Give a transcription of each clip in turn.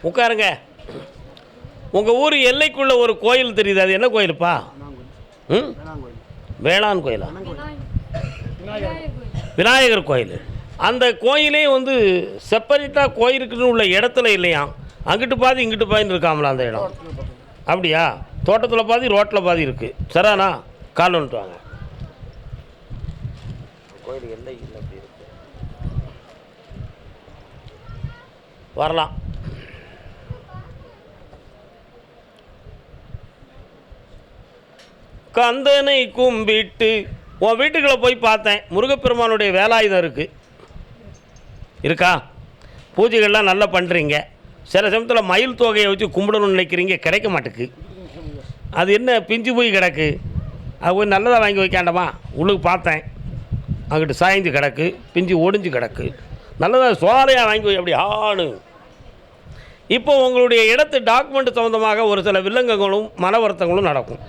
உட்காருங்க. உங்கள் ஊர் எல்லைக்குள்ளே ஒரு கோயில் தெரியுது, அது என்ன கோயிலுப்பா? ம், வேளாண் கோயிலா? விநாயகர் கோயில். அந்த கோயிலே வந்து செப்பரேட்டாக கோயிலுக்குன்னு உள்ள இடத்துல இல்லையா, அங்கிட்டு பாதி இங்கிட்டு பாதின்னு இருக்காமல அந்த இடம். அப்படியா? தோட்டத்தில் பாதி ரோட்டில் பாதி இருக்குது. சரானா கால் வந்துட்டு வாங்க. கோயில் எல்லை இல்லை, அப்படி இருக்கு. வரலாம். கந்தனை கும்பிட்டு உன் வீட்டுக்குள்ளே போய் பார்த்தேன். முருகப்பெருமானுடைய வேலாயுதம் இருக்குது, இருக்கா? பூஜைகள்லாம் நல்லா பண்ணுறீங்க. சில சமயத்தில் மயில் தொகையை வச்சு கும்பிடணும்னு நினைக்கிறீங்க, கிடைக்க மாட்டேக்கு. அது என்ன பிஞ்சு போய் கிடக்கு? அது போய் நல்லதாக வாங்கி வைக்காண்டமா? உள்ளுக்கு பார்த்தேன், அங்கிட்டு சாய்ந்து கிடக்கு, பிஞ்சு ஒடிஞ்சு கிடக்கு. நல்லதாக சோலையாக வாங்கி வை. அப்படி ஆணு. இப்போ உங்களுடைய இடத்து டாக்குமெண்ட் சம்மந்தமாக ஒரு சில வில்லங்கங்களும் மன வருத்தங்களும் நடக்கும்.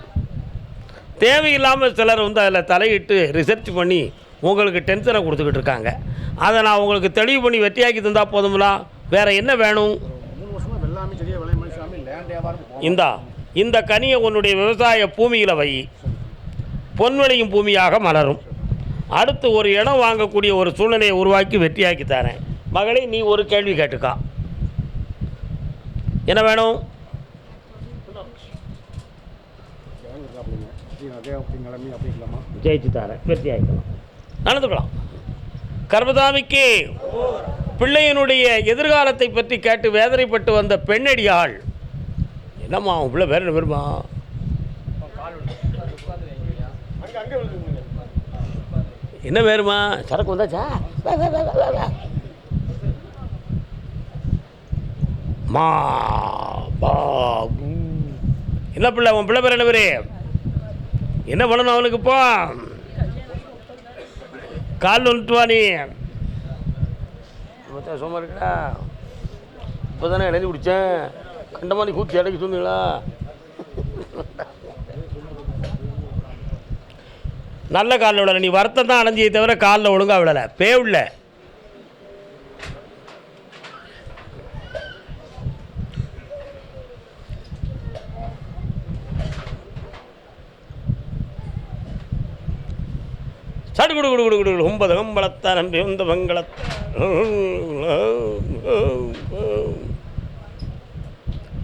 தேவையில்லாமல் சிலர் வந்து அதில் தலையிட்டு ரிசர்ச் பண்ணி உங்களுக்கு டென்ஷனை கொடுத்துக்கிட்டு இருக்காங்க. அதை நான் உங்களுக்கு தெளிவு பண்ணி வெற்றியாக்கி தந்தால் போதுங்களா? வேறு என்ன வேணும்? இந்த கனியை உன்னுடைய விவசாய பூமியில் வை, பொன்வெளியும் பூமியாக மலரும். அடுத்து ஒரு இடம் வாங்கக்கூடிய ஒரு சூழ்நிலையை உருவாக்கி வெற்றியாக்கி தரேன். மகளே, நீ ஒரு கேள்வி கேட்டுக்கா. என்ன வேணும்? ஜெயிச்சு தரேன், வெற்றி ஆகிக்கலாம், நடந்துக்கலாம். கர்மதாமிக்கு பிள்ளையினுடைய எதிர்காலத்தை பற்றி கேட்டு வேதனைப்பட்டு வந்த பெண்ணடியாள். என்னம்மா உன் பிள்ளை வேற என்ன வருமா? என்ன வேறுமா? சரக்கு வந்தாச்சா? மா பா. என்ன பிள்ளை? உன் பிள்ளை பேர் என்ன பேர்? என்ன பண்ணணும் அவனுக்கு? இப்போ கால் வந்துட்டு வா. நீ சும்மா இருக்கா? இப்போ தானே எழுதி பிடிச்சேன். கண்டமானி கூச்சி இடைக்கு சொன்னீங்களா? நல்ல காலில் விடலை. நீ வருத்தம் தான் அடைஞ்சியை தவிர காலில் ஒழுங்காக விடலை. பேவில்ல. சடு குடு குடு குடு குடு 9 கம்பளத்த நம்பி வந்த மங்களத்த.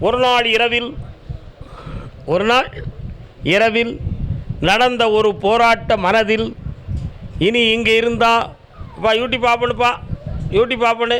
ஒரு நாள் இரவில் நடந்த ஒரு போராட்ட மனதில் இனி இங்கே இருந்தால் யூடியூப் ஆப்பனுப்பா, யூடியூப் ஆப்பனு